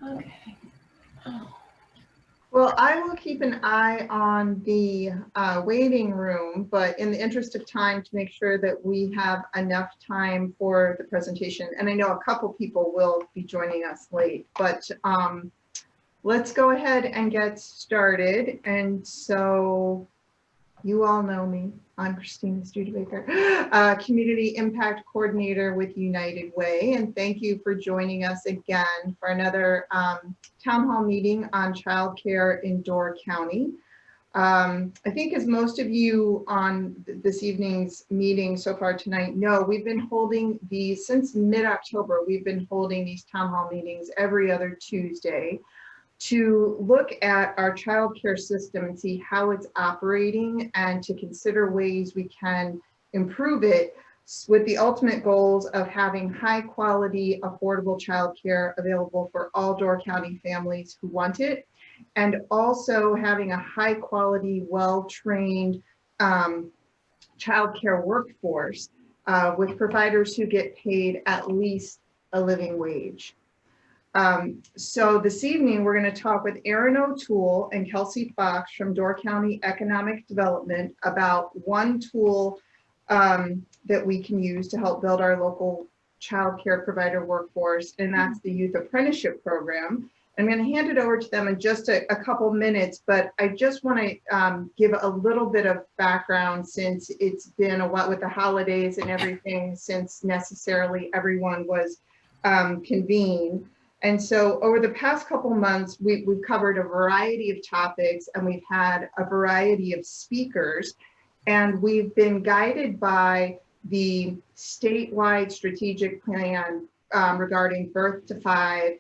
Okay. Well, I will keep an eye on the waiting room, but in the interest of time, to make sure that we have enough time for the presentation. And I know a couple people will be joining us late, but let's go ahead and get started. And so you all know me. I'm Christina Studebaker, Community Impact Coordinator with United Way. And thank you for joining us again for another town hall meeting on childcare in Door County. I think as most of you on this evening's meeting so far tonight know, we've been holding these since mid-October. We've been holding these town hall meetings every other Tuesday to look at our childcare system and see how it's operating and to consider ways we can improve it with the ultimate goals of having high quality, affordable childcare available for all Door County families who want it, and also having a high quality, well-trained childcare workforce with providers who get paid at least a living wage. So this evening, we're going to talk with Erin O'Toole and Kelsey Fox from Door County Economic Development about one tool that we can use to help build our local child care provider workforce, and that's the Youth Apprenticeship Program. I'm going to hand it over to them in just a couple minutes, but I just want to give a little bit of background since it's been a while with the holidays and everything since necessarily everyone was convened. And so over the past couple months, we've covered a variety of topics and we've had a variety of speakers, and we've been guided by the statewide strategic plan regarding birth to 5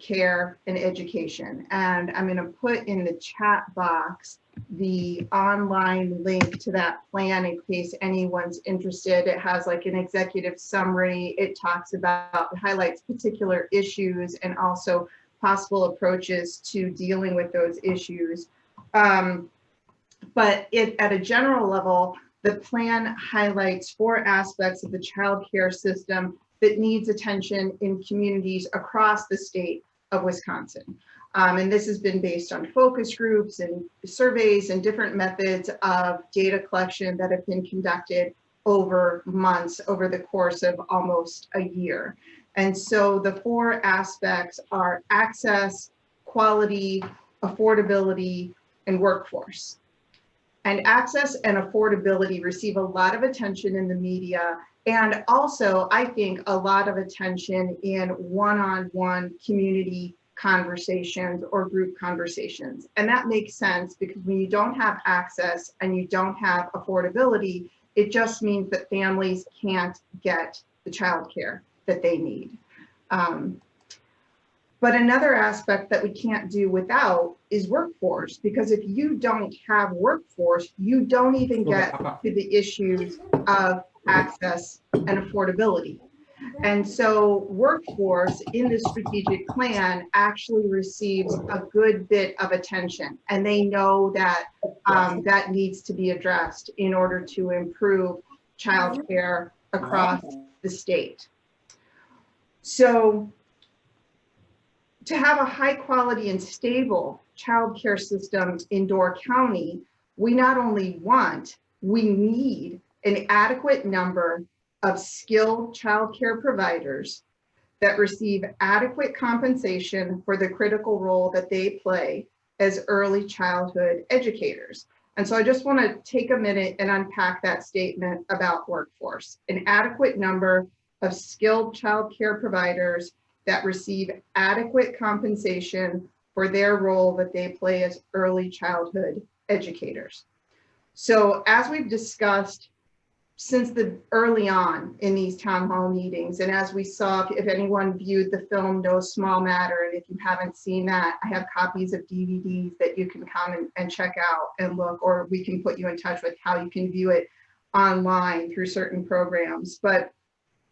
care and education. And I'm going to put in the chat box the online link to that plan in case anyone's interested. It has like an executive summary. It talks about, highlights particular issues and also possible approaches to dealing with those issues. But at a general level, the plan highlights 4 aspects of the child care system that needs attention in communities across the state of Wisconsin. And this has been based on focus groups and surveys and different methods of data collection that have been conducted over months, over the course of almost a year. And so the 4 aspects are access, quality, affordability, and workforce. And access and affordability receive a lot of attention in the media, and also, I think, a lot of attention in one-on-one community conversations or group conversations. And that makes sense because when you don't have access and you don't have affordability, it just means that families can't get the childcare that they need. But another aspect that we can't do without is workforce, because if you don't have workforce, you don't even get to the issues of access and affordability. And so workforce in the strategic plan actually receives a good bit of attention, and they know that that needs to be addressed in order to improve childcare across the state. So to have a high quality and stable childcare system in Door County, we not only want, we need an adequate number of skilled childcare providers that receive adequate compensation for the critical role that they play as early childhood educators. And so I just want to take a minute and unpack that statement about workforce. An adequate number of skilled childcare providers that receive adequate compensation for their role that they play as early childhood educators. So as we've discussed since the early on in these town hall meetings, and as we saw, if anyone viewed the film No Small Matter, and if you haven't seen that, I have copies of DVDs that you can come and check out and look, or we can put you in touch with how you can view it online through certain programs. But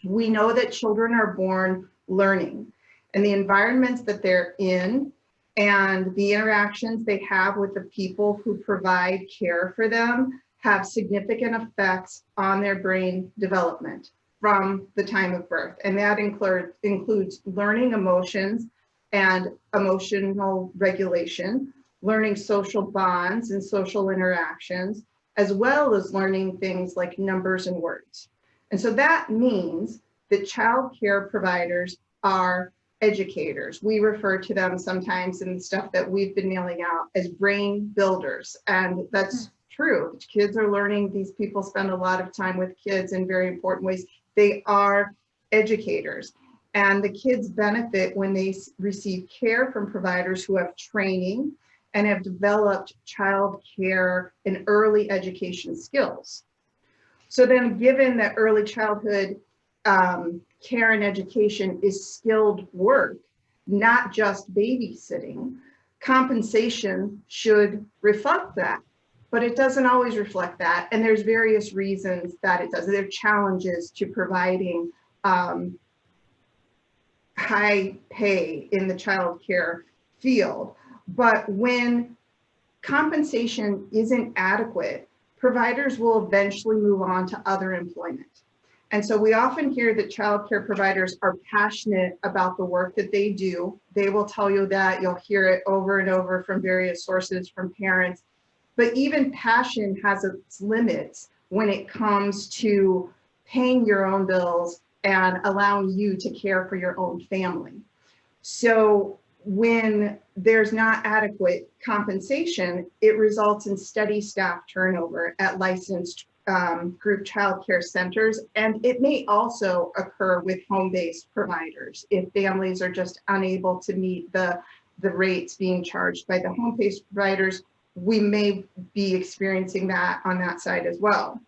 we know that children are born learning, and the environments that they're in and the interactions they have with the people who provide care for them have significant effects on their brain development from the time of birth. And that includes learning emotions and emotional regulation, learning social bonds and social interactions, as well as learning things like numbers and words. And so that means that child care providers are educators. We refer to them sometimes in the stuff that we've been mailing out as brain builders. And that's true. Kids are learning. These people spend a lot of time with kids in very important ways. They are educators. And the kids benefit when they receive care from providers who have training and have developed child care and early education skills. So then, given that early childhood care and education is skilled work, not just babysitting, compensation should reflect that. But it doesn't always reflect that. And there's various reasons that it doesn't. There are challenges to providing high pay in the child care field. But when compensation isn't adequate, providers will eventually move on to other employment. And so we often hear that child care providers are passionate about the work that they do. They will tell you that. You'll hear it over and over from various sources, from parents. But even passion has its limits when it comes to paying your own bills and allowing you to care for your own family. So when there's not adequate compensation, it results in steady staff turnover at licensed group child care centers. And it may also occur with home-based providers if families are just unable to meet the rates being charged by the home-based providers. We may be experiencing that on that side as well.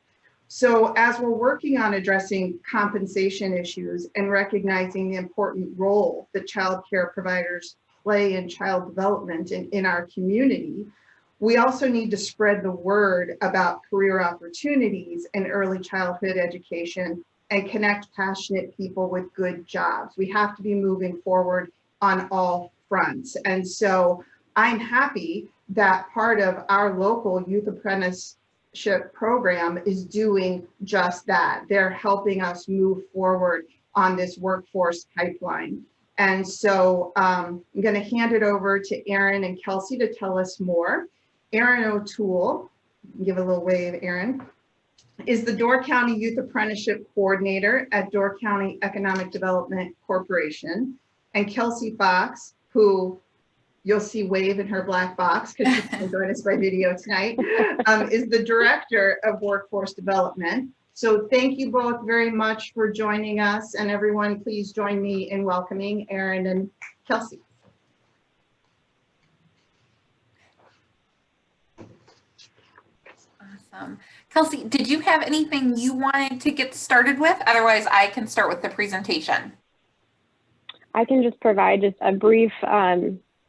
So as we're working on addressing compensation issues and recognizing the important role that child care providers play in child development in our community, we also need to spread the word about career opportunities in early childhood education and connect passionate people with good jobs. We have to be moving forward on all fronts. And so I'm happy that part of our local youth apprenticeship program is doing just that. They're helping us move forward on this workforce pipeline. And so I'm going to hand it over to Erin and Kelsey to tell us more. Erin O'Toole, give a little wave, Erin, is the Door County Youth Apprenticeship Coordinator at Door County Economic Development Corporation. And Kelsey Fox, who you'll see wave in her black box because she's going to join us by video tonight, is the Director of Workforce Development. So thank you both very much for joining us. And everyone, please join me in welcoming Erin and Kelsey. Awesome. Kelsey, did you have anything you wanted to get started with? Otherwise, I can start with the presentation. I can just provide just a brief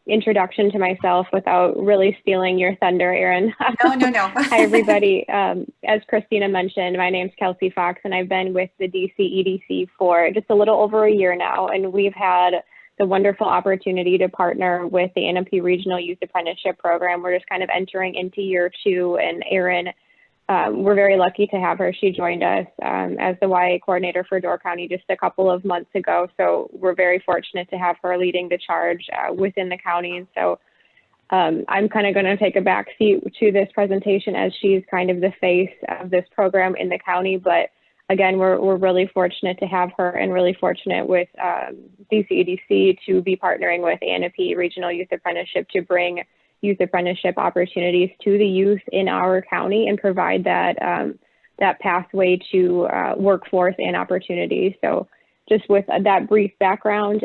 introduction to myself without really stealing your thunder, Erin. No. Hi, everybody. As Christina mentioned, my name's Kelsey Fox, and I've been with the DC EDC for just a little over a year now, and we've had the wonderful opportunity to partner with the NMP Regional Youth Apprenticeship Program. We're just kind of entering into year 2, and Erin, we're very lucky to have her. She joined us as the YA coordinator for Door County just a couple of months ago. So we're very fortunate to have her leading the charge within the county. And so I'm kind of going to take a back seat to this presentation as she's kind of the face of this program in the county. But again, we're really fortunate to have her, and really fortunate with DCEDC to be partnering with ANP Regional Youth Apprenticeship to bring youth apprenticeship opportunities to the youth in our county and provide that that pathway to workforce and opportunity. So just with that brief background,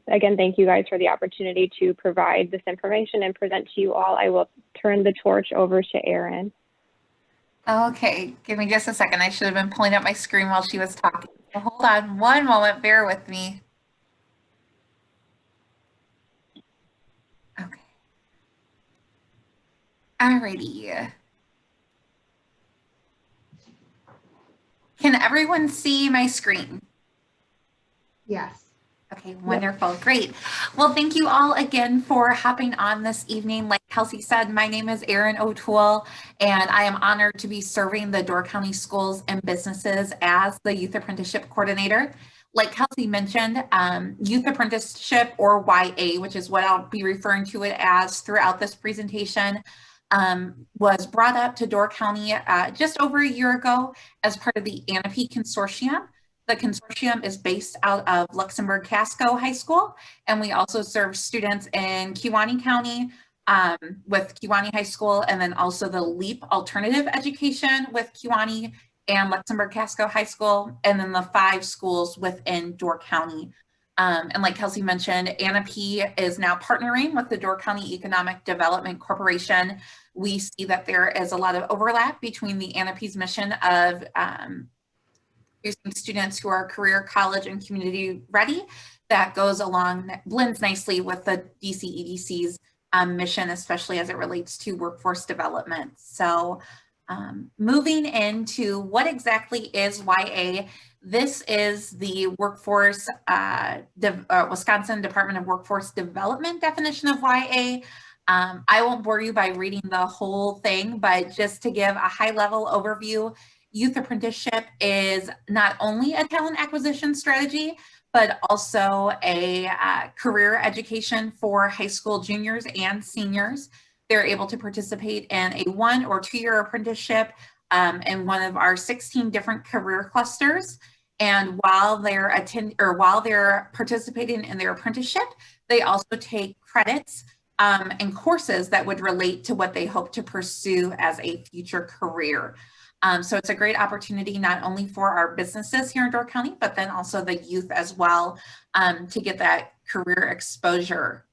again, thank you guys for the opportunity to provide this information and present to you all. I will turn the torch over to Erin. Okay, give me just a second. I should have been pulling up my screen while she was talking. So hold on one moment, bear with me. Okay. Alrighty. Can everyone see my screen? Yes. Okay, wonderful, great. Well, thank you all again for hopping on this evening. Like Kelsey said, my name is Erin O'Toole, and I am honored to be serving the Door County schools and businesses as the Youth Apprenticeship Coordinator. Like Kelsey mentioned, Youth Apprenticeship, or YA, which is what I'll be referring to it as throughout this presentation, was brought up to Door County just over a year ago as part of the ANAPE Consortium. The consortium is based out of Luxembourg Casco High School, and we also serve students in Kewaunee County with Kewaunee High School, and then also the LEAP Alternative Education with Kewaunee and Luxembourg Casco High School, and then the 5 schools within Door County. And like Kelsey mentioned, ANAPE is now partnering with the Door County Economic Development Corporation. We see that there is a lot of overlap between the ANAPE's mission of producing students who are career, college, and community ready. That goes along, blends nicely with the DCEDC's mission, especially as it relates to workforce development. So moving into what exactly is YA, this is the Wisconsin Department of Workforce Development definition of YA. I won't bore you by reading the whole thing, but just to give a high-level overview, Youth Apprenticeship is not only a talent acquisition strategy, but also a career education for high school juniors and seniors. They're able to participate in a 1- or 2-year apprenticeship in one of our 16 different career clusters. And while they're participating in their apprenticeship, they also take credits and courses that would relate to what they hope to pursue as a future career. So it's a great opportunity not only for our businesses here in Door County, but then also the youth as well to get that career exposure.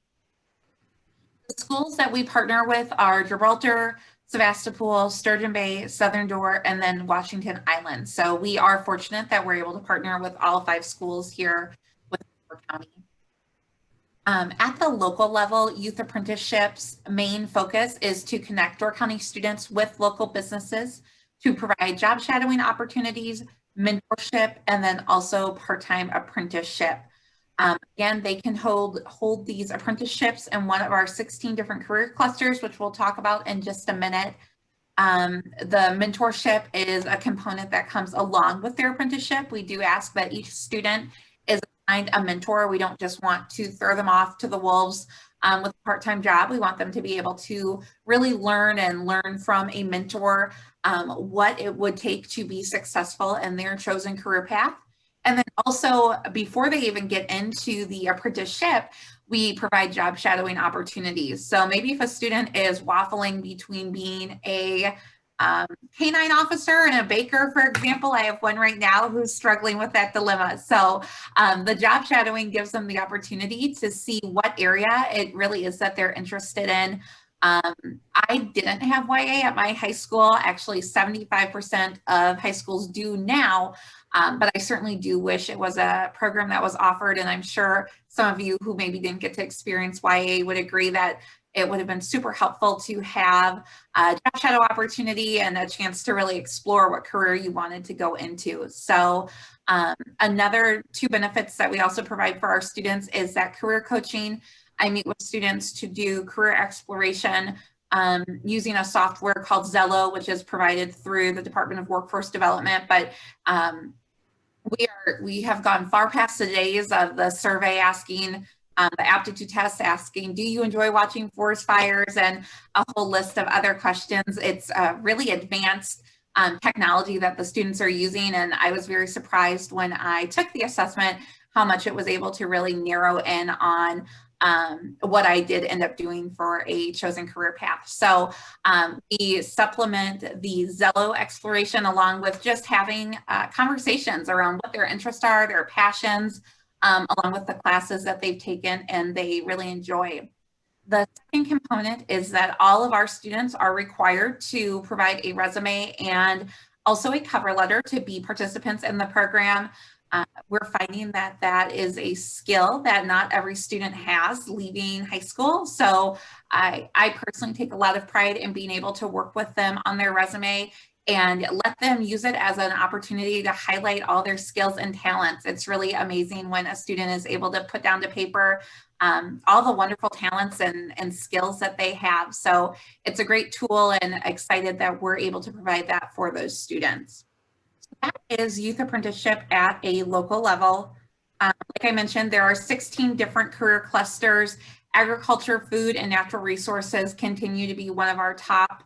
The schools that we partner with are Gibraltar, Sevastopol, Sturgeon Bay, Southern Door, and then Washington Island. So we are fortunate that we're able to partner with all 5 schools here with Door County. At the local level, Youth Apprenticeship's main focus is to connect Door County students with local businesses to provide job shadowing opportunities, mentorship, and then also part-time apprenticeship. Again, they can hold these apprenticeships in one of our 16 different career clusters, which we'll talk about in just a minute. The mentorship is a component that comes along with their apprenticeship. We do ask that each student is assigned a mentor. We don't just want to throw them off to the wolves with a part-time job. We want them to be able to really learn from a mentor what it would take to be successful in their chosen career path. And then also, before they even get into the apprenticeship, we provide job shadowing opportunities. So maybe if a student is waffling between being a canine officer and a baker, for example, I have one right now who's struggling with that dilemma. So the job shadowing gives them the opportunity to see what area it really is that they're interested in. I didn't have YA at my high school. Actually, 75% of high schools do now, but I certainly do wish it was a program that was offered. And I'm sure some of you who maybe didn't get to experience YA would agree that it would have been super helpful to have a job shadow opportunity and a chance to really explore what career you wanted to go into. So another 2 benefits that we also provide for our students is that career coaching. I meet with students to do career exploration using a software called Zello, which is provided through the Department of Workforce Development. But we have gone far past the days of the survey asking, the aptitude test asking, do you enjoy watching forest fires, and a whole list of other questions. It's really advanced technology that the students are using. And I was very surprised when I took the assessment how much it was able to really narrow in on what I did end up doing for a chosen career path. So we supplement the Zello exploration along with just having conversations around what their interests are, their passions, along with the classes that they've taken and they really enjoy. The second component is that all of our students are required to provide a resume and also a cover letter to be participants in the program. We're finding that that is a skill that not every student has leaving high school. So I personally take a lot of pride in being able to work with them on their resume and let them use it as an opportunity to highlight all their skills and talents. It's really amazing when a student is able to put down to paper all the wonderful talents and skills that they have. So it's a great tool, and excited that we're able to provide that for those students. That is Youth Apprenticeship at a local level. Like I mentioned, there are 16 different career clusters. Agriculture, food, and natural resources continue to be one of our top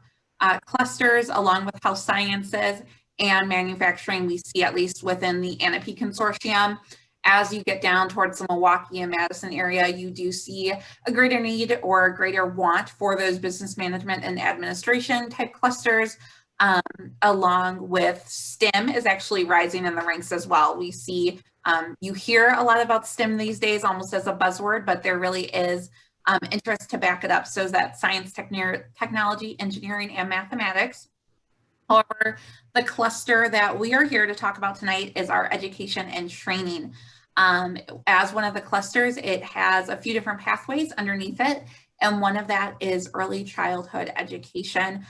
clusters, along with health sciences and manufacturing, we see at least within the ANAP consortium. As you get down towards the Milwaukee and Madison area, you do see a greater need or a greater want for those business management and administration type clusters, along with STEM is actually rising in the ranks as well. We see, you hear a lot about STEM these days almost as a buzzword, but there really is interest to back it up. So that science, technology, engineering, and mathematics. However, the cluster that we are here to talk about tonight is our education and training. As one of the clusters, it has a few different pathways underneath it, and one of that is early childhood education,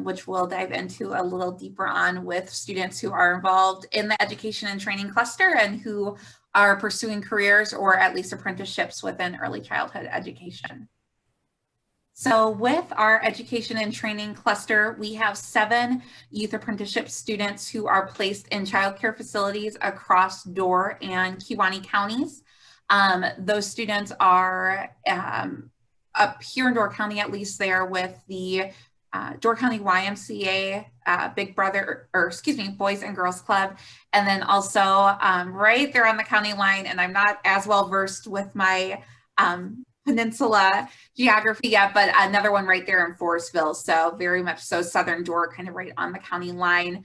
which we'll dive into a little deeper on with students who are involved in the education and training cluster and who are pursuing careers or at least apprenticeships within early childhood education. So with our education and training cluster, we have 7 youth apprenticeship students who are placed in childcare facilities across Door and Kewaunee counties. Those students are up here in Door County, at least there with the Door County YMCA, Big Brother, or excuse me, Boys and Girls Club. And then also right there on the county line, and I'm not as well versed with my peninsula geography yet, but another one right there in Forestville. So very much so Southern Door, kind of right on the county line.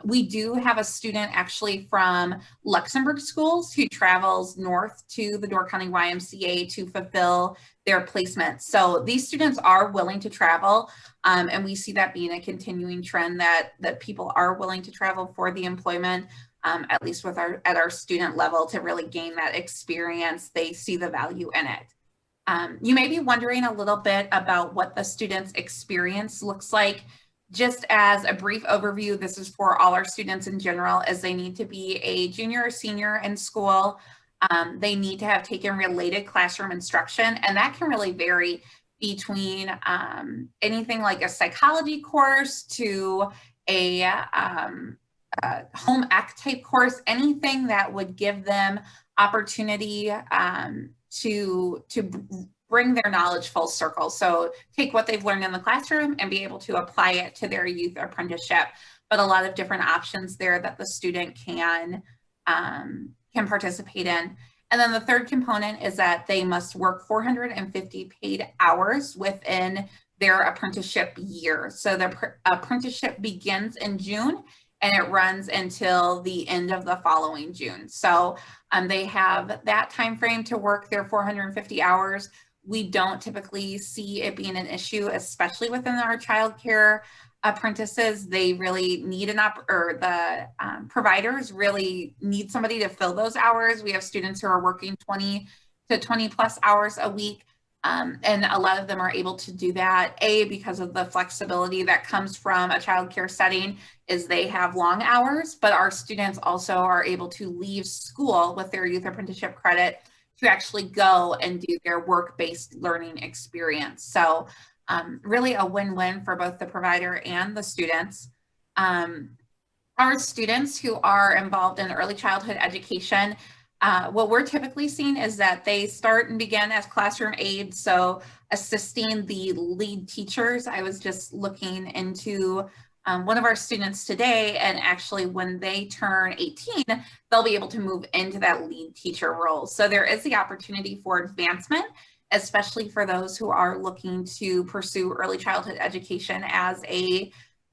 We do have a student actually from Luxembourg Schools who travels north to the Door County YMCA to fulfill their placement. So these students are willing to travel, and we see that being a continuing trend that people are willing to travel for the employment, at least with at our student level, to really gain that experience. They see the value in it. You may be wondering a little bit about what the student's experience looks like. Just as a brief overview, this is for all our students in general, as they need to be a junior or senior in school. They need to have taken related classroom instruction, and that can really vary between anything like a psychology course to a home ec type course, anything that would give them opportunity to bring their knowledge full circle. So take what they've learned in the classroom and be able to apply it to their youth apprenticeship. But a lot of different options there that the student can participate in. And then the third component is that they must work 450 paid hours within their apprenticeship year. So the apprenticeship begins in June and it runs until the end of the following June. So they have that time frame to work their 450 hours. We don't typically see it being an issue, especially within our childcare apprentices. They really need the providers really need somebody to fill those hours. We have students who are working 20 to 20 plus hours a week. And a lot of them are able to do that, because of the flexibility that comes from a childcare setting, is they have long hours, but our students also are able to leave school with their youth apprenticeship credit to actually go and do their work-based learning experience. So really a win-win for both the provider and the students. Our students who are involved in early childhood education, what we're typically seeing is that they start and begin as classroom aides, so assisting the lead teachers. I was just looking into one of our students today, and actually when they turn 18, they'll be able to move into that lead teacher role. So there is the opportunity for advancement, especially for those who are looking to pursue early childhood education as a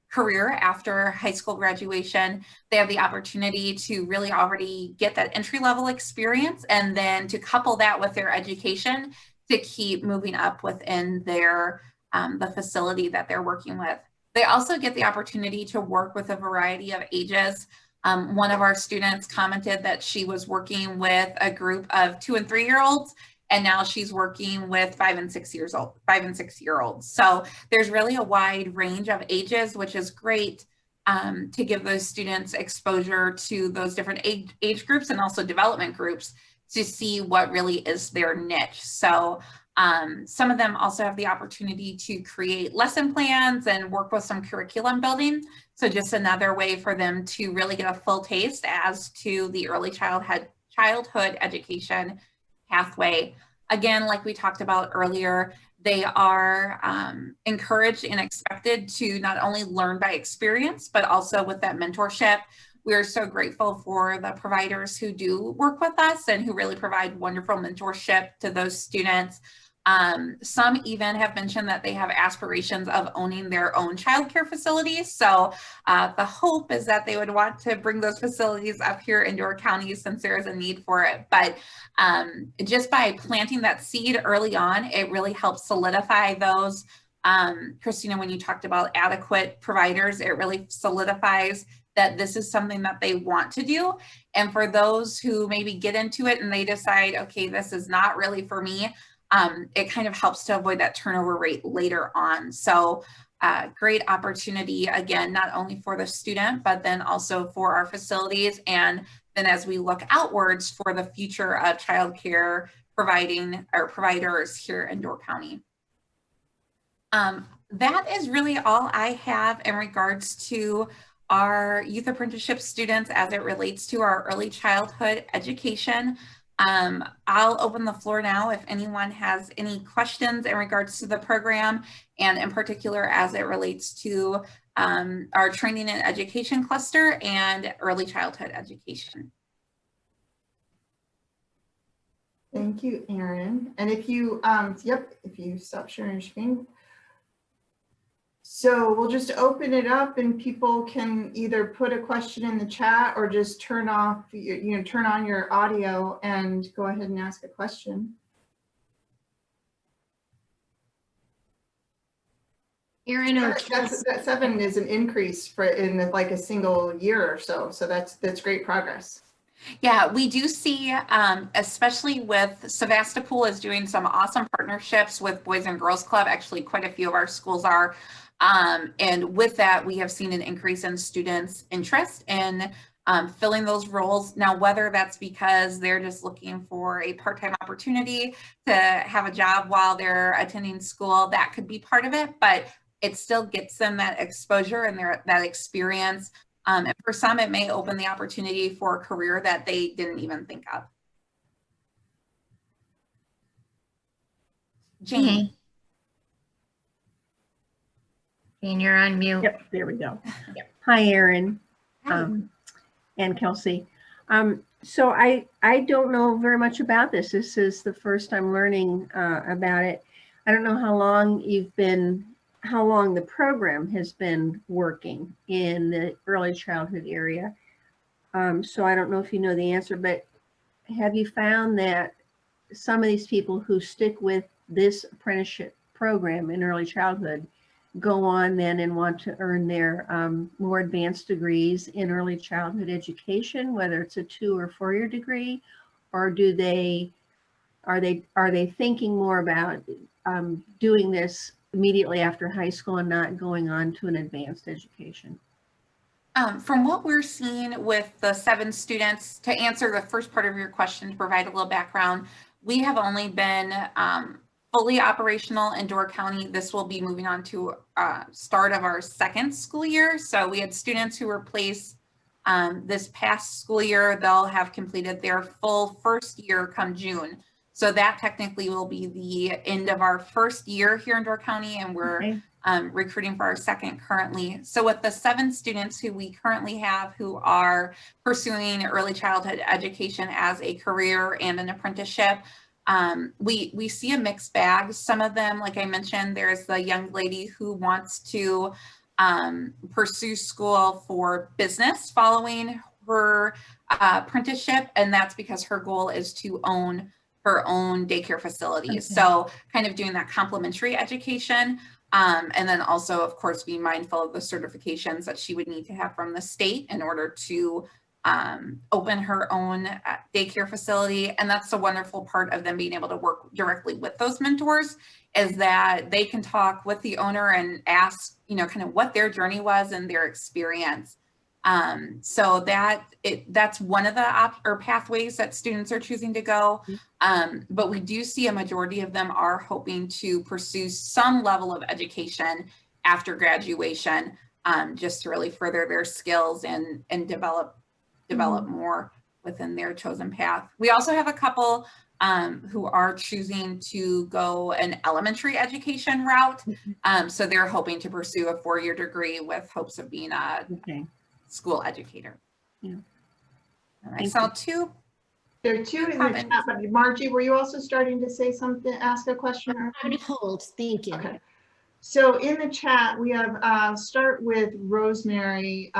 career after high school graduation. They have the opportunity to really already get that entry-level experience, and then to couple that with their education to keep moving up within their the facility that they're working with. They also get the opportunity to work with a variety of ages. One of our students commented that she was working with a group of 2- and 3-year-olds, and now she's working with 5- and 6-year-olds. So there's really a wide range of ages, which is great to give those students exposure to those different age groups and also development groups to see what really is their niche. So some of them also have the opportunity to create lesson plans and work with some curriculum building. So just another way for them to really get a full taste as to the early childhood childhood education pathway. Again, like we talked about earlier, they are encouraged and expected to not only learn by experience, but also with that mentorship. We're so grateful for the providers who do work with us and who really provide wonderful mentorship to those students. Some even have mentioned that they have aspirations of owning their own childcare facilities. So the hope is that they would want to bring those facilities up here in Door County since there is a need for it. But just by planting that seed early on, it really helps solidify those. Christina, when you talked about adequate providers, it really solidifies that this is something that they want to do. And for those who maybe get into it and they decide, okay, this is not really for me, it kind of helps to avoid that turnover rate later on. So great opportunity, again, not only for the student, but then also for our facilities. And then as we look outwards for the future of childcare providing or providers here in Door County. That is really all I have in regards to our youth apprenticeship students as it relates to our early childhood education. I'll open the floor now if anyone has any questions in regards to the program and in particular as it relates to our training and education cluster and early childhood education. Thank you, Erin. And if you, if you stop sharing your screen. So we'll just open it up and people can either put a question in the chat or just turn off, turn on your audio and go ahead and ask a question. Erin O'Toole. That 7 is an increase for in like a single year or so. So that's great progress. Yeah, we do see, especially with Sevastopol is doing some awesome partnerships with Boys and Girls Club. Actually, quite a few of our schools are. And with that, we have seen an increase in students' interest in filling those roles. Now, whether that's because they're just looking for a part-time opportunity to have a job while they're attending school, that could be part of it, but it still gets them that exposure and that experience. And for some, it may open the opportunity for a career that they didn't even think of. Jane. Jane, you're on mute. Yep, there we go. Yep. Hi, Erin. Hi. And Kelsey. So I don't know very much about this. This is the first I'm learning about it. I don't know how long the program has been working in the early childhood area. So I don't know if you know the answer, but have you found that some of these people who stick with this apprenticeship program in early childhood go on then and want to earn their more advanced degrees in early childhood education, whether it's a 2 or 4 year degree, or are they thinking more about doing this immediately after high school and not going on to an advanced education? From what we're seeing with the 7 students, to answer the first part of your question, to provide a little background, we have only been fully operational in Door County. This will be moving on to start of our 2nd school year. So we had students who were placed this past school year. They'll have completed their full 1st year come June. So that technically will be the end of our 1st year here in Door County, and we're recruiting for our 2nd currently. So with the 7 students who we currently have who are pursuing early childhood education as a career and an apprenticeship, we see a mixed bag. Some of them, like I mentioned, there's the young lady who wants to pursue school for business following her apprenticeship, and that's because her goal is to own her own daycare facility. Okay. So kind of doing that complementary education. And then also, of course, be mindful of the certifications that she would need to have from the state in order to open her own daycare facility. And that's the wonderful part of them being able to work directly with those mentors, is that they can talk with the owner and ask, kind of what their journey was and their experience. So that's one of the pathways that students are choosing to go. But we do see a majority of them are hoping to pursue some level of education after graduation, just to really further their skills and develop more within their chosen path. We also have a couple who are choosing to go an elementary education route. So they're hoping to pursue a 4-year degree with hopes of being a school educator. Yeah. I saw two. There are two in the chat, but Margie, were you also starting to say something, ask a question? On hold, thank you. Okay. So in the chat, we have start with Rosemary,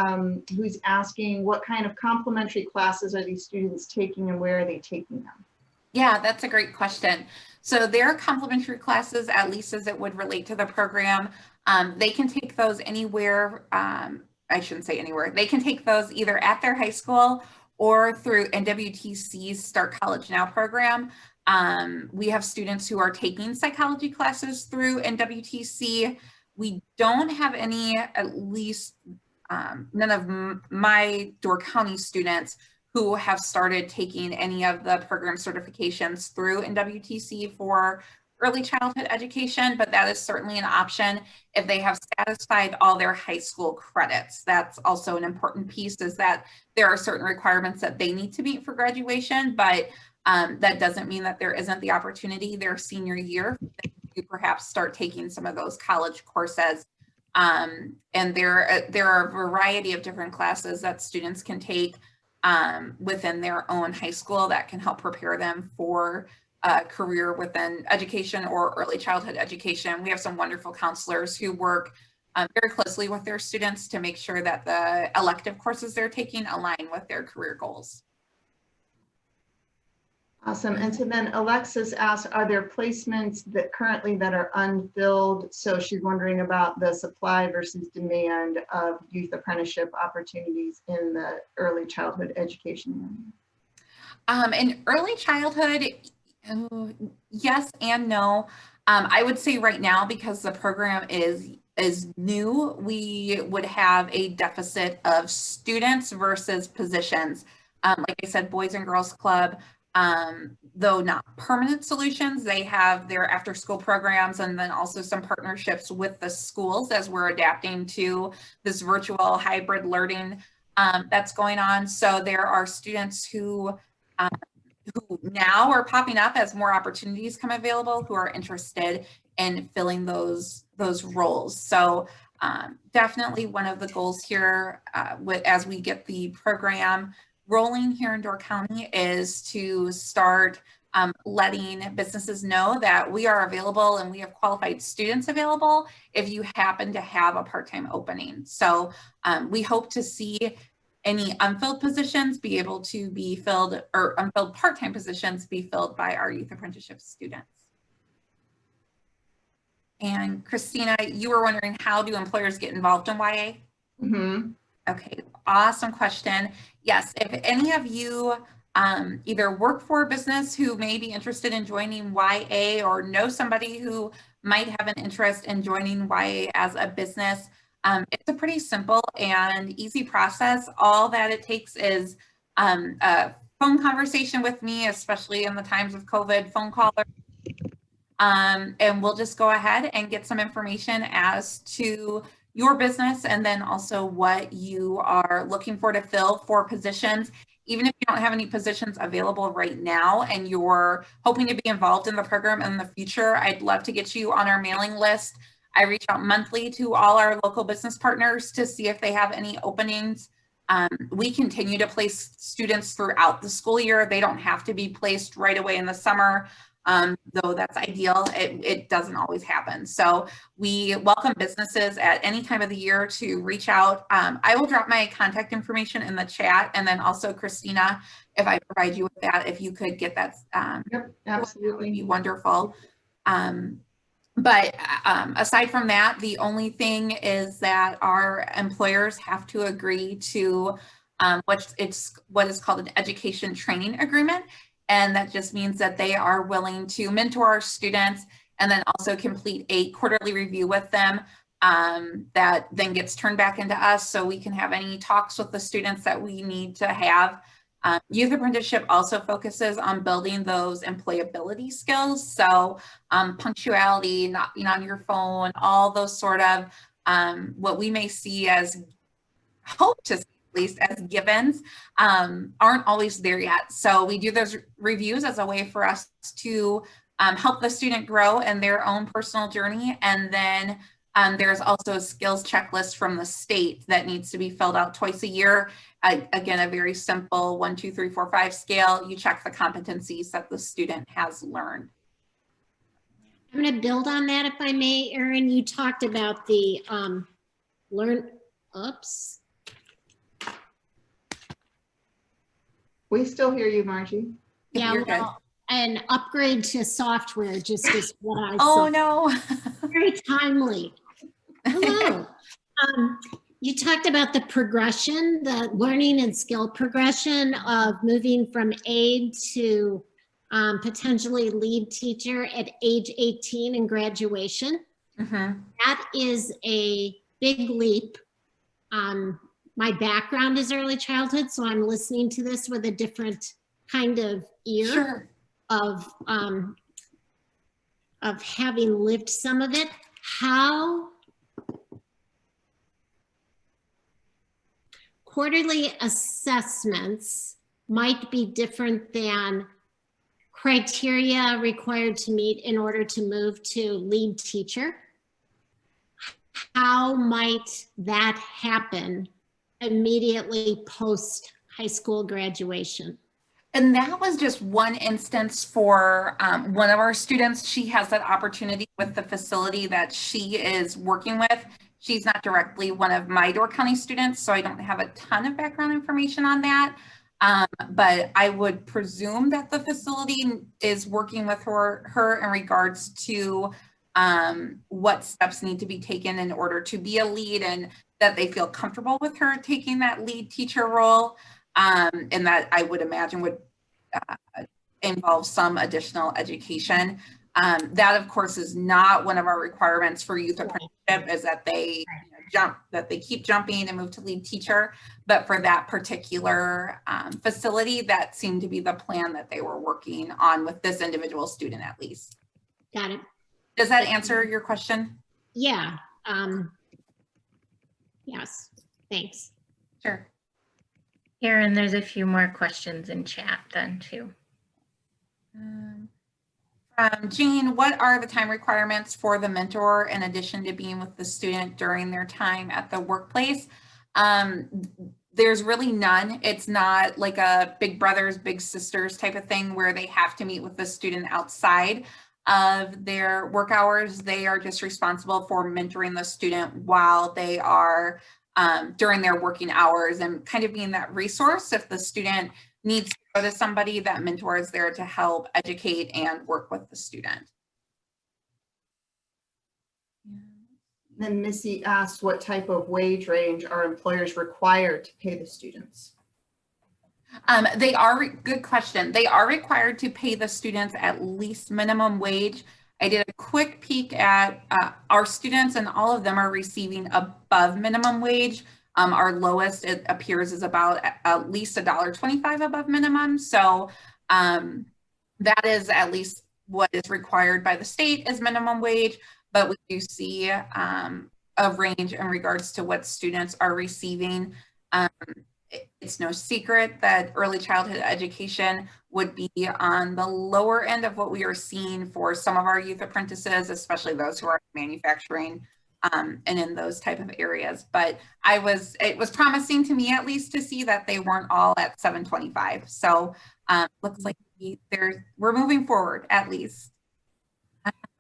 who's asking what kind of complementary classes are these students taking and where are they taking them? Yeah, that's a great question. So their complementary classes, at least as it would relate to the program, they can take those anywhere. I shouldn't say anywhere. They can take those either at their high school or through NWTC's Start College Now program. We have students who are taking psychology classes through NWTC. We don't have any, at least none of my Door County students who have started taking any of the program certifications through NWTC for early childhood education, but that is certainly an option if they have satisfied all their high school credits. That's also an important piece, is that there are certain requirements that they need to meet for graduation, but that doesn't mean that there isn't the opportunity their senior year to perhaps start taking some of those college courses. And there are a variety of different classes that students can take within their own high school that can help prepare them for a career within education or early childhood education. We have some wonderful counselors who work very closely with their students to make sure that the elective courses they're taking align with their career goals. Awesome. And so then Alexis asked, are there placements that currently that are unfilled? So she's wondering about the supply versus demand of youth apprenticeship opportunities in the early childhood education area. In early childhood, yes and no. I would say right now, because the program is new, we would have a deficit of students versus positions. Like I said, Boys and Girls Club, though not permanent solutions, they have their after school programs and then also some partnerships with the schools as we're adapting to this virtual hybrid learning that's going on. So there are students who now are popping up as more opportunities come available who are interested in filling those roles. So definitely one of the goals here as we get the program rolling here in Door County is to start letting businesses know that we are available and we have qualified students available if you happen to have a part-time opening. So we hope to see any unfilled positions be able to be filled, or unfilled part-time positions be filled by our youth apprenticeship students. And Christina, you were wondering, how do employers get involved in YA? Mm-hmm. Okay, awesome question. Yes, if any of you either work for a business who may be interested in joining YA or know somebody who might have an interest in joining YA as a business, it's a pretty simple and easy process. All that it takes is a phone conversation with me, especially in the times of COVID, phone caller. And we'll just go ahead and get some information as to your business and then also what you are looking for to fill for positions. Even if you don't have any positions available right now and you're hoping to be involved in the program in the future, I'd love to get you on our mailing list. I reach out monthly to all our local business partners to see if they have any openings. We continue to place students throughout the school year. They don't have to be placed right away in the summer. Though that's ideal, it doesn't always happen. So we welcome businesses at any time of the year to reach out. I will drop my contact information in the chat, and then also Christina, if I provide you with that, if you could get that. Yep, absolutely. That would be wonderful. But aside from that, the only thing is that our employers have to agree to what is called an education training agreement. And that just means that they are willing to mentor our students and then also complete a quarterly review with them that then gets turned back into us so we can have any talks with the students that we need to have. Youth Apprenticeship also focuses on building those employability skills. So punctuality, not being on your phone, all those sort of what we may see as, hope to see least as givens, aren't always there yet. So we do those reviews as a way for us to help the student grow in their own personal journey. And then there's also a skills checklist from the state that needs to be filled out twice a year. Again, a very simple 1, 2, 3, 4, 5 scale. You check the competencies that the student has learned. I'm going to build on that, if I may, Erin. You talked about the We still hear you, Margie. Yeah, You're good. well, an upgrade to software just is what I Oh saw. no. Very timely. Hello. You talked about the progression, the learning and skill progression of moving from aide to potentially lead teacher at age 18 in graduation. Mm-hmm. That is a big leap. My background is early childhood, so I'm listening to this with a different kind of ear. Sure. Of having lived some of it. How quarterly assessments might be different than criteria required to meet in order to move to lead teacher. How might that happen immediately post high school graduation? And that was just one instance for one of our students. She has that opportunity with the facility that she is working with. She's not directly one of my Door County students, so I don't have a ton of background information on that. But I would presume that the facility is working with her in regards to what steps need to be taken in order to be a lead, and that they feel comfortable with her taking that lead teacher role. And that I would imagine would involve some additional education. That, of course, is not one of our requirements for youth apprenticeship, is that they keep jumping and move to lead teacher. But for that particular facility, that seemed to be the plan that they were working on with this individual student, at least. Got it. Does that answer your question? Yeah. Yes. Thanks. Sure. Erin, there's a few more questions in chat then too. Jean, what are the time requirements for the mentor in addition to being with the student during their time at the workplace? There's really none. It's not like a big brothers, big sisters type of thing where they have to meet with the student outside of their work hours. They are just responsible for mentoring the student while they are during their working hours, and kind of being that resource if the student needs to go to somebody. That mentor is there to help educate and work with the student. Then Missy asked, what type of wage range are employers required to pay the students? They are, good question. They are required to pay the students at least minimum wage. I did a quick peek at our students, and all of them are receiving above minimum wage. Our lowest, it appears, is about at least $1.25 above minimum. So that is at least what is required by the state as minimum wage. But we do see a range in regards to what students are receiving. It's no secret that early childhood education would be on the lower end of what we are seeing for some of our youth apprentices, especially those who are manufacturing and in those type of areas. But it was promising to me, at least, to see that they weren't all at $7.25. So looks like we're moving forward, at least.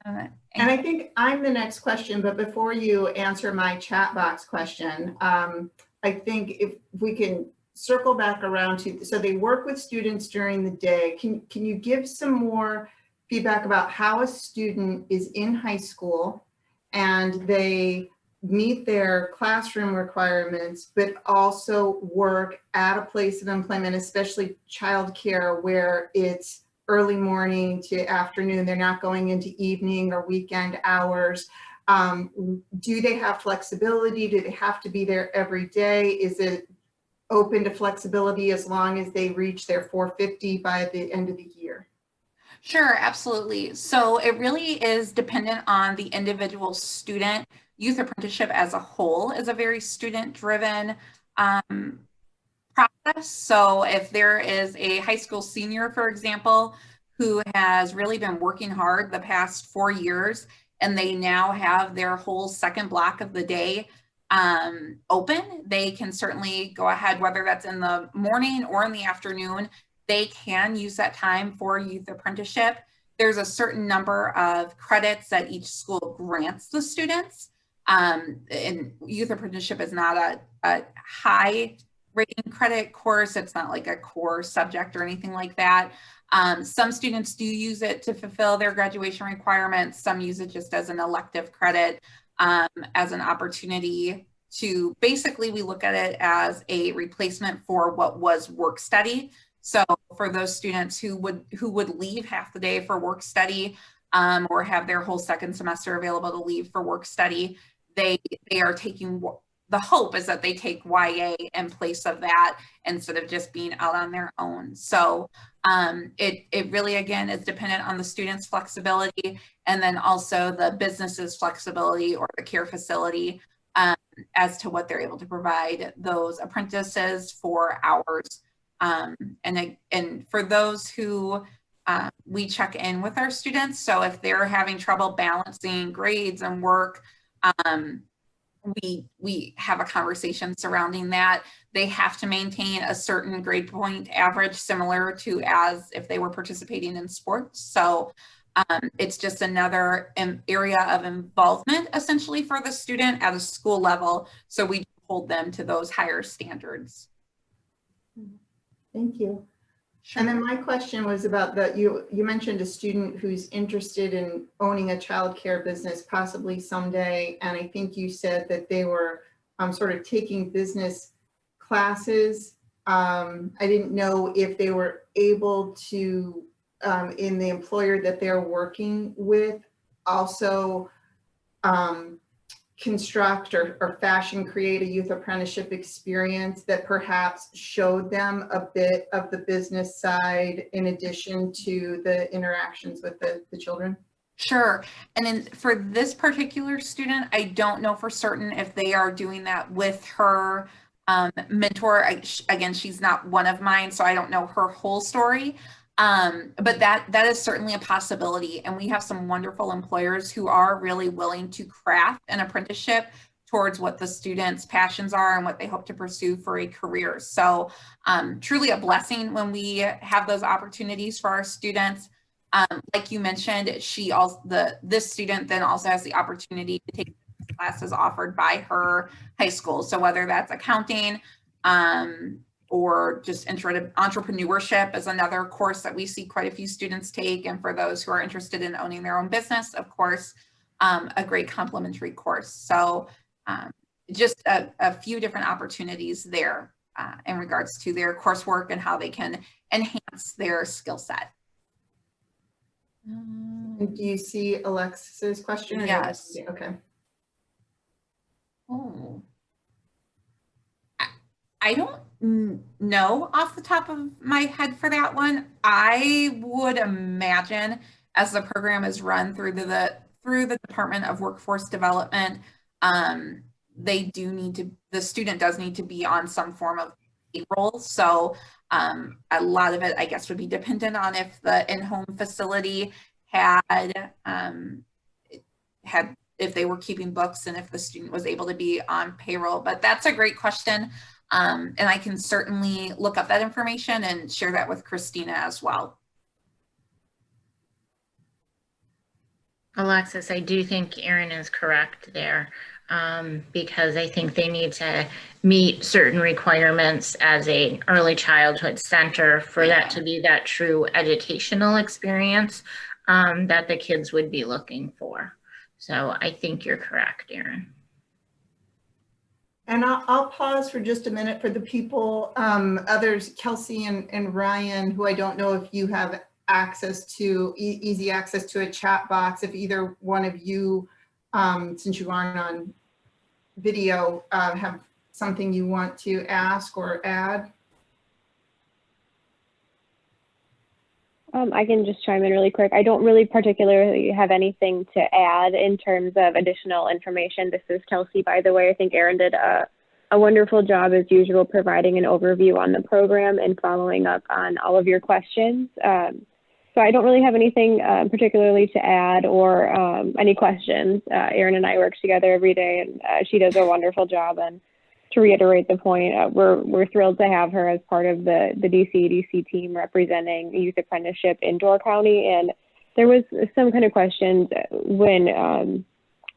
And I think I'm the next question, but before you answer my chat box question, I think if we can circle back around to, so they work with students during the day. Can you give some more feedback about how a student is in high school and they meet their classroom requirements, but also work at a place of employment, especially childcare, where it's early morning to afternoon, they're not going into evening or weekend hours. Do they have flexibility? Do they have to be there every day? Is it open to flexibility as long as they reach their 450 by the end of the year? Sure, absolutely. So it really is dependent on the individual student. Youth apprenticeship as a whole is a very student-driven process. So if there is a high school senior, for example, who has really been working hard the past 4 years, and they now have their whole second block of the day open, they can certainly go ahead, whether that's in the morning or in the afternoon, they can use that time for youth apprenticeship. There's a certain number of credits that each school grants the students. And youth apprenticeship is not a high rating credit course. It's not like a core subject or anything like that. Some students do use it to fulfill their graduation requirements. Some use it just as an elective credit, as an opportunity to, basically we look at it as a replacement for what was work study. So for those students who would leave half the day for work study, or have their whole second semester available to leave for work study, they are taking, the hope is that they take YA in place of that instead of just being out on their own. So it really, again, is dependent on the student's flexibility, and then also the business's flexibility or the care facility as to what they're able to provide those apprentices for hours. And for those who we check in with our students, so if they're having trouble balancing grades and work, we have a conversation surrounding that. They have to maintain a certain grade point average, similar to as if they were participating in sports. So it's just another area of involvement essentially for the student at a school level. So we hold them to those higher standards. Thank you. Sure. And then my question was about you mentioned a student who's interested in owning a childcare business possibly someday. And I think you said that they were sort of taking business classes. I didn't know if they were able to, in the employer that they're working with, also construct or fashion, create a youth apprenticeship experience that perhaps showed them a bit of the business side in addition to the interactions with the children? Sure. And then for this particular student, I don't know for certain if they are doing that with her mentor. Again, she's not one of mine, so I don't know her whole story. But that is certainly a possibility. And we have some wonderful employers who are really willing to craft an apprenticeship towards what the students' passions are and what they hope to pursue for a career. So truly a blessing when we have those opportunities for our students. Like you mentioned, this student then also has the opportunity to take classes offered by her high school. So whether that's accounting, or just intro to entrepreneurship is another course that we see quite a few students take. And for those who are interested in owning their own business, of course, a great complementary course. So just a few different opportunities there in regards to their coursework and how they can enhance their skill set. Do you see Alexis's question? Yes. Okay. Oh. I don't know off the top of my head for that one. I would imagine, as the program is run through the Department of Workforce Development, the student does need to be on some form of payroll. So a lot of it, I guess, would be dependent on if the in-home facility if they were keeping books and if the student was able to be on payroll. But that's a great question. And I can certainly look up that information and share that with Christina as well. Alexis, I do think Erin is correct there, because I think they need to meet certain requirements as an early childhood center for that to be that true educational experience that the kids would be looking for. So I think you're correct, Erin. And I'll pause for just a minute for the people, others, Kelsey and Ryan, who I don't know if you have access to, easy access to a chat box. If either one of you, since you aren't on video, have something you want to ask or add. I can just chime in really quick. I don't really particularly have anything to add in terms of additional information. This is Kelsey, by the way. I think Erin did a a wonderful job as usual providing an overview on the program and following up on all of your questions. So I don't really have anything particularly to add or any questions. Erin and I work together every day, and she does a wonderful job. And to reiterate the point, we're thrilled to have her as part of the DC EDC team representing Youth Apprenticeship in Door County. And there was some kind of questions when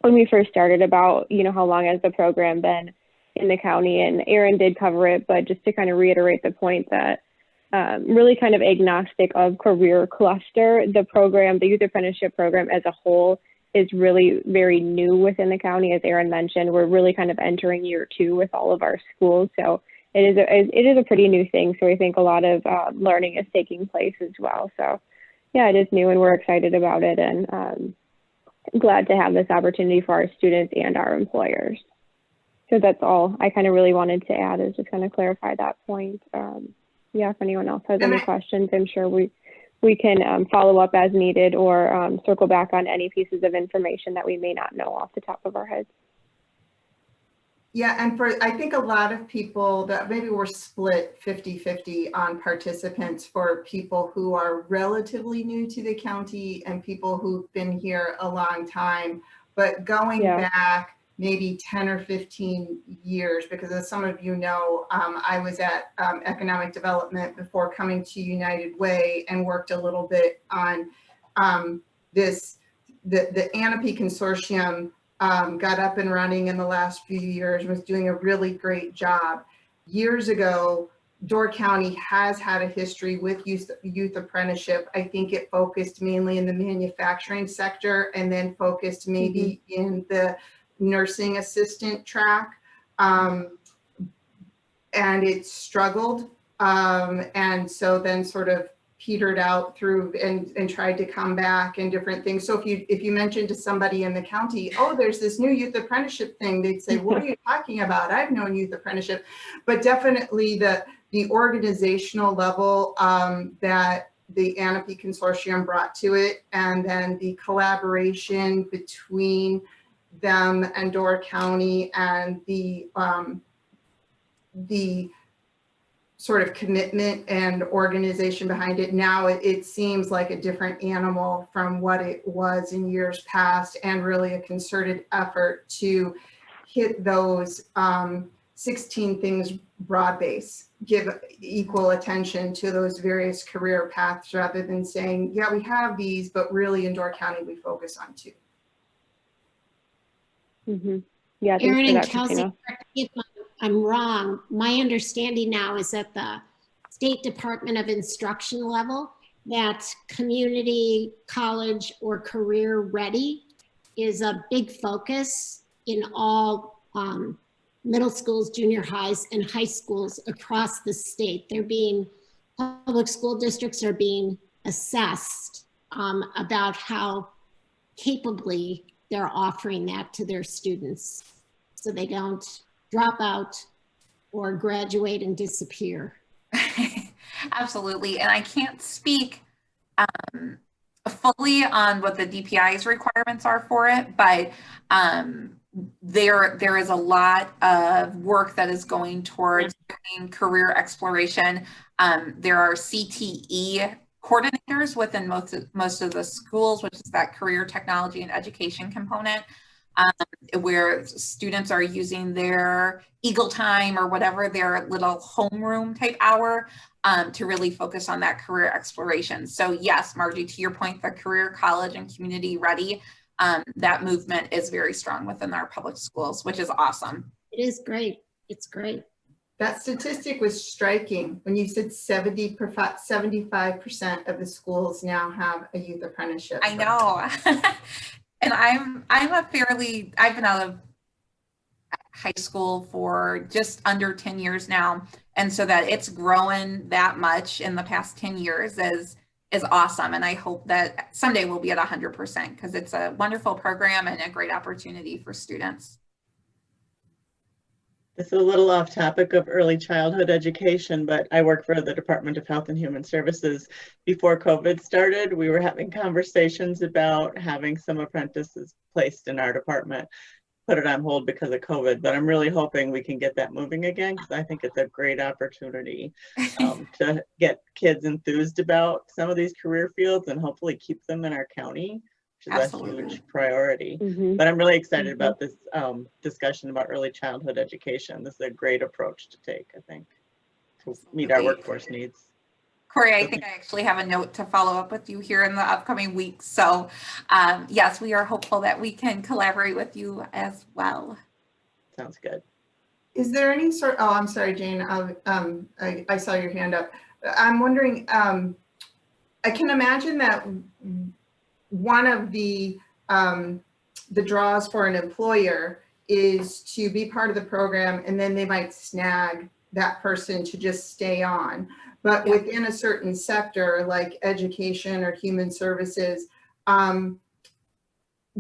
we first started about, you know, how long has the program been in the county, and Erin did cover it, but just to kind of reiterate the point that really kind of agnostic of career cluster, the program, the Youth Apprenticeship program as a whole is really very new within the county. As Erin mentioned, we're really kind of entering year 2 with all of our schools. So it is a pretty new thing. So I think a lot of learning is taking place as well. So yeah, it is new and we're excited about it, and glad to have this opportunity for our students and our employers. So that's all I kind of really wanted to add, is just kind of clarify that point. Yeah, if anyone else has any questions, I'm sure we can follow up as needed, or circle back on any pieces of information that we may not know off the top of our heads. Yeah, and I think a lot of people that maybe we're split 50-50 on participants for people who are relatively new to the county and people who've been here a long time, but going back maybe 10 or 15 years, because as some of you know, I was at economic development before coming to United Way and worked a little bit on the ANAPI consortium. Got up and running in the last few years, was doing a really great job. Years ago, Door County has had a history with youth apprenticeship. I think it focused mainly in the manufacturing sector, and then focused maybe in the nursing assistant track. And it struggled. And so then sort of petered out through and tried to come back and different things. So if you mentioned to somebody in the county, oh, there's this new youth apprenticeship thing, they'd say, what are you talking about? I've known youth apprenticeship. But definitely the organizational level that the ANAPI consortium brought to it, and then the collaboration between them and Door County, and the sort of commitment and organization behind it. Now it seems like a different animal from what it was in years past, and really a concerted effort to hit those 16 things broad base, give equal attention to those various career paths, rather than saying, yeah, we have these, but really in Door County we focus on 2. Yeah, Erin and Kelsey, if I'm wrong, my understanding now is at the State Department of Instruction level that community college or career ready is a big focus in all middle schools, junior highs, and high schools across the state. Public school districts are being assessed about how capably they're offering that to their students, so they don't drop out or graduate and disappear. Absolutely. And I can't speak fully on what the DPI's requirements are for it, but there is a lot of work that is going towards career exploration. There are CTE coordinators within most of the schools, which is that career technology and education component, where students are using their Eagle time or whatever, their little homeroom type hour to really focus on that career exploration. So yes, Margie, to your point, the career college and community ready, that movement is very strong within our public schools, which is awesome. It is great. It's great. That statistic was striking when you said 75% of the schools now have a youth apprenticeship. I know. And I've been out of high school for just under 10 years now. And so that it's grown that much in the past 10 years is awesome. And I hope that someday we'll be at 100%, because it's a wonderful program and a great opportunity for students. This is a little off topic of early childhood education, but I work for the Department of Health and Human Services. Before COVID started, we were having conversations about having some apprentices placed in our department. put it on hold because of COVID, but I'm really hoping we can get that moving again, because I think it's a great opportunity to get kids enthused about some of these career fields and hopefully keep them in our county, which is Absolutely. a huge priority. Mhm. But I'm really excited about this discussion about early childhood education. This is a great approach to take, I think, to meet our workforce needs. Corey, I think I actually have a note to follow up with you here in the upcoming weeks. So yes, we are hopeful that we can collaborate with you as well. Sounds good. Is there any sort, oh, I'm sorry, Jane, I saw your hand up. I'm wondering, I can imagine that one of the draws for an employer is to be part of the program, and then they might snag that person to just stay on. But Yeah. within a certain sector, like education or human services,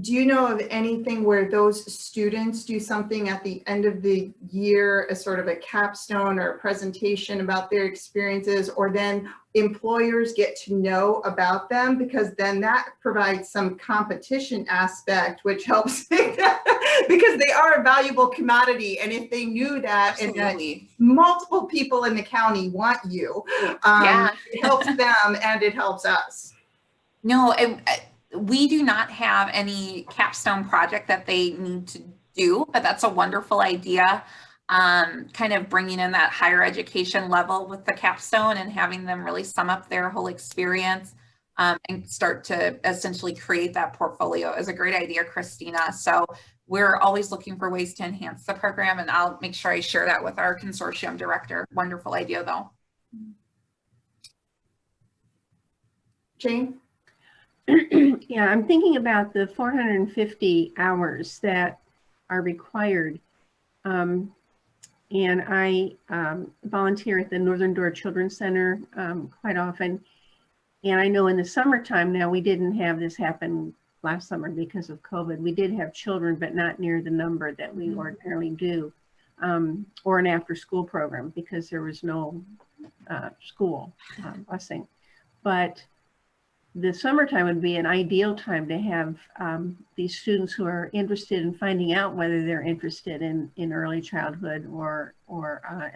do you know of anything where those students do something at the end of the year, as sort of a capstone or a presentation about their experiences, or then employers get to know about them? Because then that provides some competition aspect, which helps because they are a valuable commodity. And if they knew that, and that multiple people in the county want you, it helps them and it helps us. No, we do not have any capstone project that they need to do, but that's a wonderful idea. Kind of bringing in that higher education level with the capstone and having them really sum up their whole experience and start to essentially create that portfolio is a great idea, Christina. So we're always looking for ways to enhance the program, and I'll make sure I share that with our consortium director. Wonderful idea, though. Jane? Yeah, I'm thinking about the 450 hours that are required. And I volunteer at the Northern Door Children's Center quite often. And I know in the summertime, now we didn't have this happen last summer because of COVID. We did have children, but not near the number that we ordinarily do, or an after-school program because there was no school busing. But the summertime would be an ideal time to have these students who are interested in finding out whether they're interested in early childhood or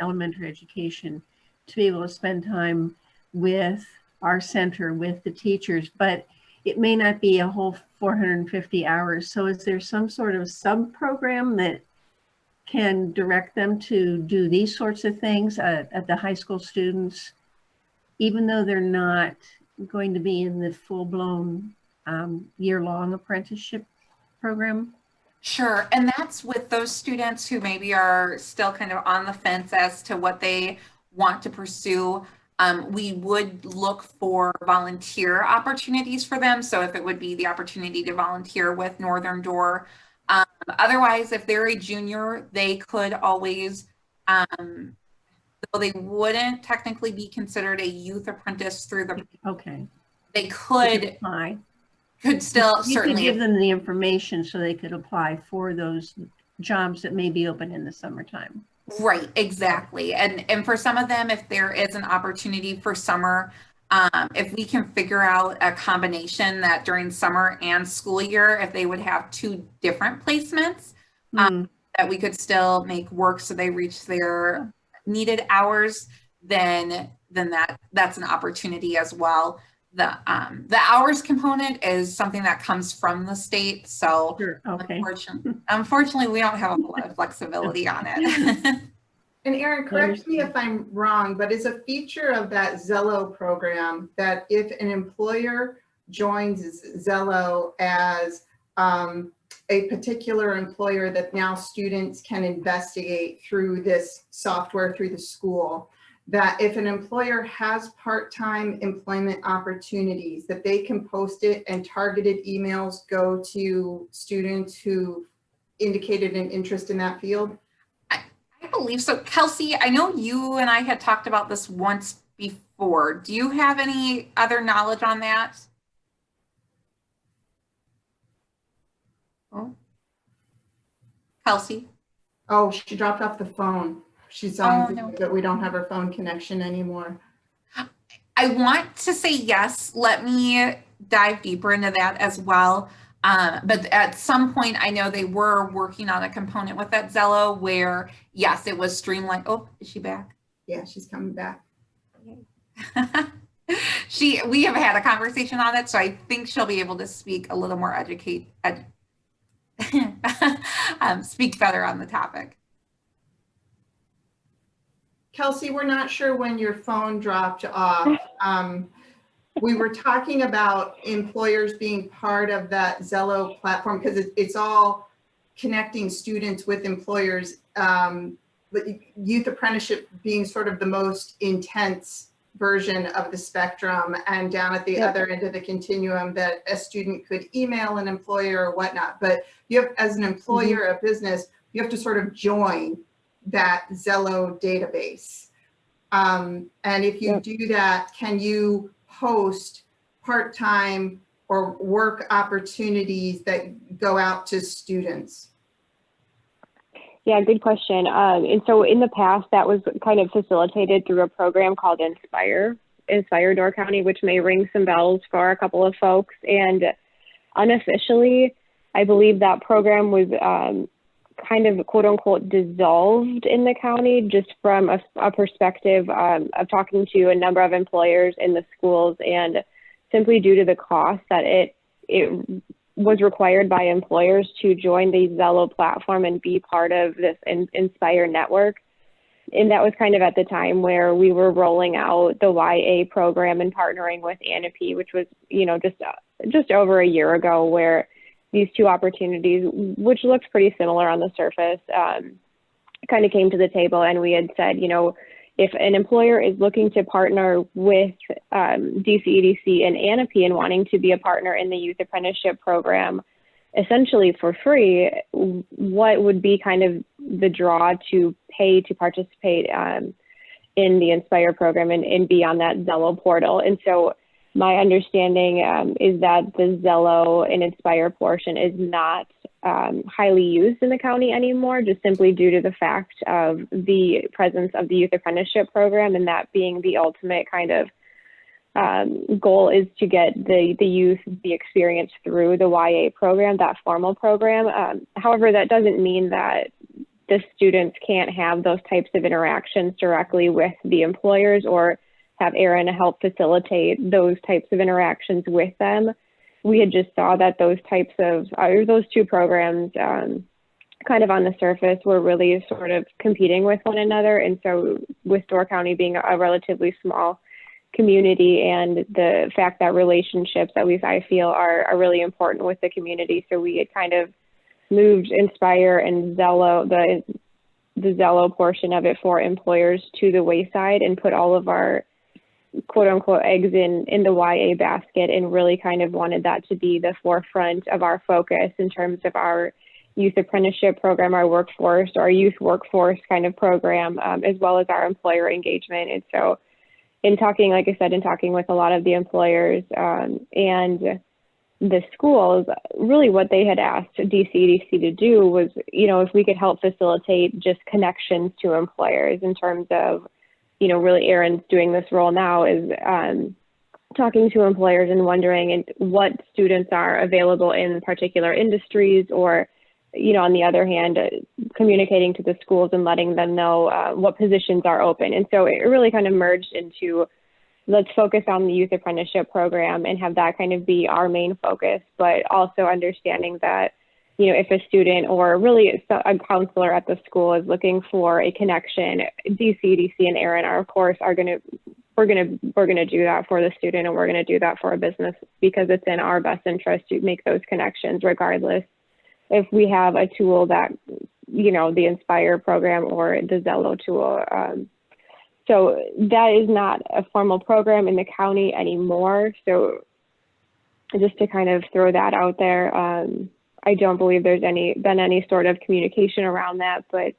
elementary education, to be able to spend time with our center, with the teachers. But it may not be a whole 450 hours. So is there some sort of sub-program that can direct them to do these sorts of things at the high school students, even though they're not going to be in the full-blown year-long apprenticeship program? Sure, and that's with those students who maybe are still kind of on the fence as to what they want to pursue. We would look for volunteer opportunities for them. So if it would be the opportunity to volunteer with Northern Door. Otherwise, if they're a junior, they could always, though they wouldn't technically be considered a youth apprentice through the, Okay. they could apply. Could still You certainly could give them the information so they could apply for those jobs that may be open in the summertime. Right, exactly. And for some of them, if there is an opportunity for summer, if we can figure out a combination that during summer and school year, if they would have two different placements, that we could still make work so they reach their needed hours, then that's an opportunity as well. The hours component is something that comes from the state, so Sure. Okay. unfortunately we don't have a lot of flexibility on it. And Erin, correct me if I'm wrong, but is a feature of that Zello program that if an employer joins Zello as a particular employer, that now students can investigate through this software, through the school, that if an employer has part-time employment opportunities, that they can post it and targeted emails go to students who indicated an interest in that field? I believe so. Kelsey, I know you and I had talked about this once before. Do you have any other knowledge on that? Oh, Kelsey? Oh, she dropped off the phone. She's on, no. but we don't have her phone connection anymore. I want to say yes. Let me dive deeper into that as well. But at some point, I know they were working on a component with that Zello where, yes, it was streamlined. Oh, is she back? Yeah, she's coming back. We have had a conversation on it, so I think she'll be able to speak a little more speak better on the topic. Kelsey, we're not sure when your phone dropped off. We were talking about employers being part of that Zello platform because it's all connecting students with employers. But youth apprenticeship being sort of the most intense version of the spectrum, and down at the other end of the continuum that a student could email an employer or whatnot. But you have, as an employer, a business, you have to sort of join that Zello database. And if you do that, can you post part-time or work opportunities that go out to students? Yeah, good question. And so in the past, that was kind of facilitated through a program called Inspire Door County, which may ring some bells for a couple of folks. And unofficially, I believe that program was kind of quote unquote dissolved in the county, just from a perspective of talking to a number of employers in the schools, and simply due to the cost that it was required by employers to join the Zello platform and be part of this Inspire network. And that was kind of at the time where we were rolling out the YA program and partnering with ANAP, which was, just over a year ago, where these two opportunities, which looked pretty similar on the surface, kind of came to the table. And we had said, if an employer is looking to partner with DCEDC and ANAP and wanting to be a partner in the Youth Apprenticeship program, essentially for free, what would be kind of the draw to pay to participate in the Inspire program and be on that Zello portal? And so my understanding is that the Zello and Inspire portion is not highly used in the county anymore, just simply due to the fact of the presence of the Youth Apprenticeship program, and that being the ultimate kind of goal is to get the youth the experience through the YA program, that formal program. However, that doesn't mean that the students can't have those types of interactions directly with the employers, or have Erin help facilitate those types of interactions with them. We had just saw that those two programs kind of on the surface were really sort of competing with one another. And so with Door County being a relatively small community, and the fact that relationships, at least I feel, are really important with the community. So we had kind of moved Inspire and Zello, the Zello portion of it for employers, to the wayside, and put all of our quote unquote eggs in the YA basket, and really kind of wanted that to be the forefront of our focus in terms of our youth apprenticeship program, our workforce, our youth workforce kind of program, as well as our employer engagement. And so in talking, like I said, in talking with a lot of the employers and the schools, really what they had asked DCEDC to do was, if we could help facilitate just connections to employers in terms of, really Erin's doing this role now, is talking to employers and wondering what students are available in particular industries, or, on the other hand, communicating to the schools and letting them know what positions are open. And so it really kind of merged into, let's focus on the youth apprenticeship program and have that kind of be our main focus, but also understanding that, if a student or really a counselor at the school is looking for a connection, DCEDC and Erin are, of course, we're gonna do that for the student, and we're gonna do that for a business, because it's in our best interest to make those connections, regardless if we have a tool that, the Inspire program or the Zello tool. So that is not a formal program in the county anymore. So just to kind of throw that out there, I don't believe there's been any sort of communication around that, but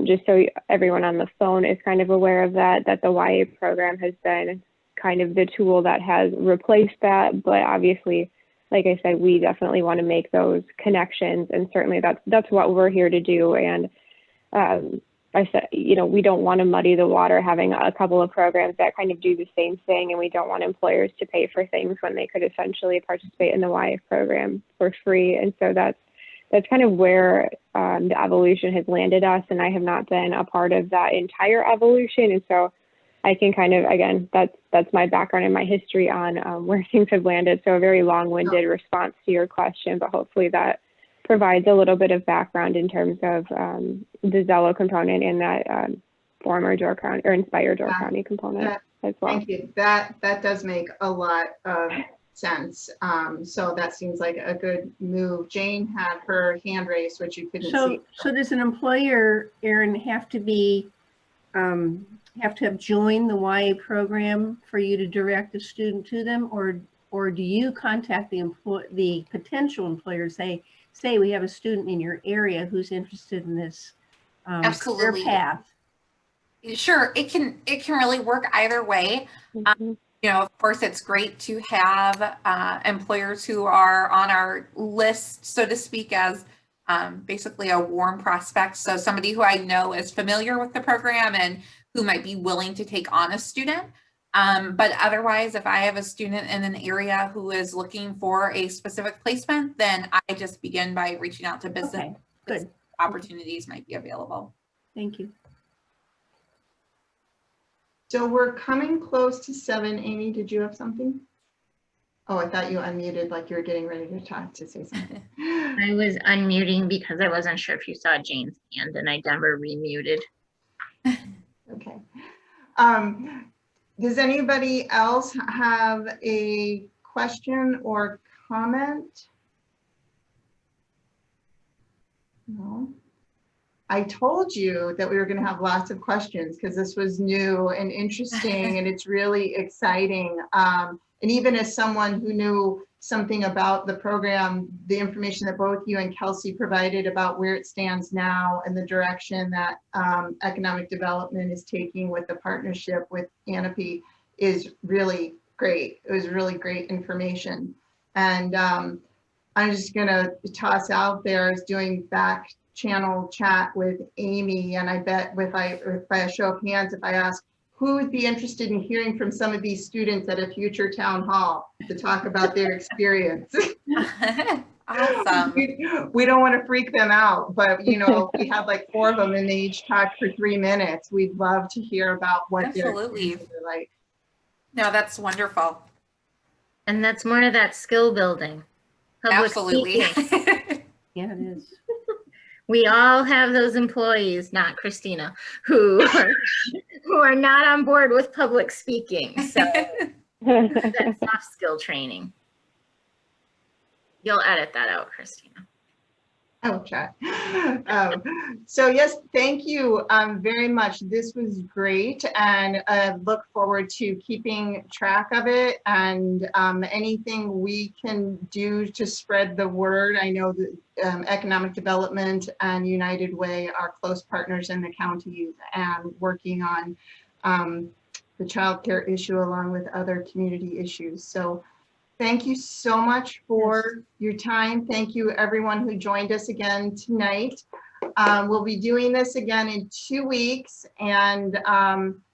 just so everyone on the phone is kind of aware of that the YA program has been kind of the tool that has replaced that. But obviously, like I said, we definitely want to make those connections, and certainly that's what we're here to do. And I said, you know, we don't want to muddy the water having a couple of programs that kind of do the same thing, and we don't want employers to pay for things when they could essentially participate in the YF program for free. And so that's kind of where the evolution has landed us, and I have not been a part of that entire evolution. And so I can kind of, again, that's my background and my history on where things have landed. So a very long-winded response to your question, but hopefully that provides a little bit of background in terms of the Zello component and that former Door County or inspired Door County component as well. Thank you. That does make a lot of sense. So that seems like a good move. Jane had her hand raised, which you couldn't see. So does an employer, Erin, have to be have joined the YA program for you to direct a student to them, or do you contact the potential employer, say we have a student in your area who's interested in this Absolutely. career path? Sure, it can really work either way. You know, of course, it's great to have employers who are on our list, so to speak, as basically a warm prospect. So somebody who I know is familiar with the program and who might be willing to take on a student. But otherwise, if I have a student in an area who is looking for a specific placement, then I just begin by reaching out to business. Okay, good. Opportunities might be available. Thank you. So we're coming close to 7. Amy, did you have something? Oh, I thought you unmuted like you were getting ready to talk, to say something. I was unmuting because I wasn't sure if you saw Jane's hand and I never remuted. Okay. Does anybody else have a question or comment? No. I told you that we were going to have lots of questions because this was new and interesting and it's really exciting. And even as someone who knew something about the program, the information that both you and Kelsey provided about where it stands now and the direction that economic development is taking with the partnership with Anopi is really great. It was really great information. And I'm just gonna toss out there as doing back channel chat with Amy, and I bet by a show of hands, if I ask who would be interested in hearing from some of these students at a future town hall to talk about their experience. Awesome. We don't want to freak them out, but you know, we have like 4 of them and they each talk for 3 minutes. We'd love to hear about what Absolutely. they're like. No, that's wonderful. And that's more of that skill building. Public Absolutely. Yeah, it is. We all have those employees, not Christina, who are not on board with public speaking. So that's soft skill training. You'll edit that out, Christina. I will try. So yes, thank you very much. This was great, and look forward to keeping track of it and anything we can do to spread the word. I know that Economic Development and United Way are close partners in the county and working on the child care issue along with other community issues. So thank you so much for your time. Thank you everyone who joined us again tonight. We'll be doing this again in 2 weeks, and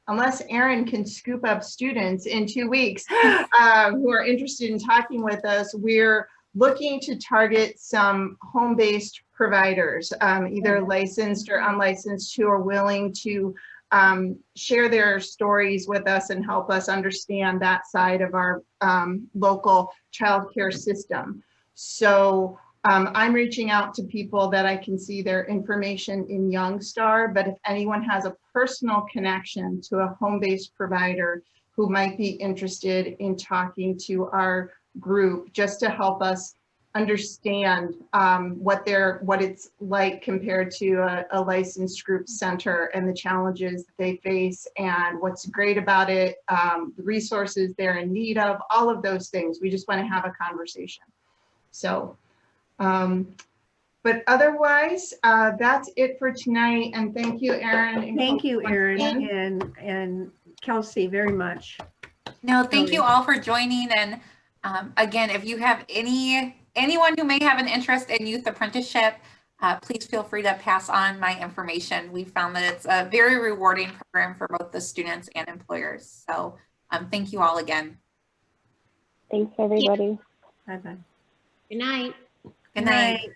unless Erin can scoop up students in 2 weeks who are interested in talking with us, we're looking to target some home-based providers, either licensed or unlicensed, who are willing to share their stories with us and help us understand that side of our local childcare system. So I'm reaching out to people that I can see their information in Youngstar, but if anyone has a personal connection to a home-based provider who might be interested in talking to our group just to help us understand what it's like compared to a licensed group center and the challenges that they face and what's great about it, the resources they're in need of, all of those things. We just want to have a conversation. So, but otherwise, that's it for tonight. And thank you, Erin. Thank you, Erin and Kelsey, very much. No, thank you all for joining. And again, if you have anyone who may have an interest in youth apprenticeship, please feel free to pass on my information. We found that it's a very rewarding program for both the students and employers. So thank you all again. Thanks, everybody. Bye-bye. Good night. Good night.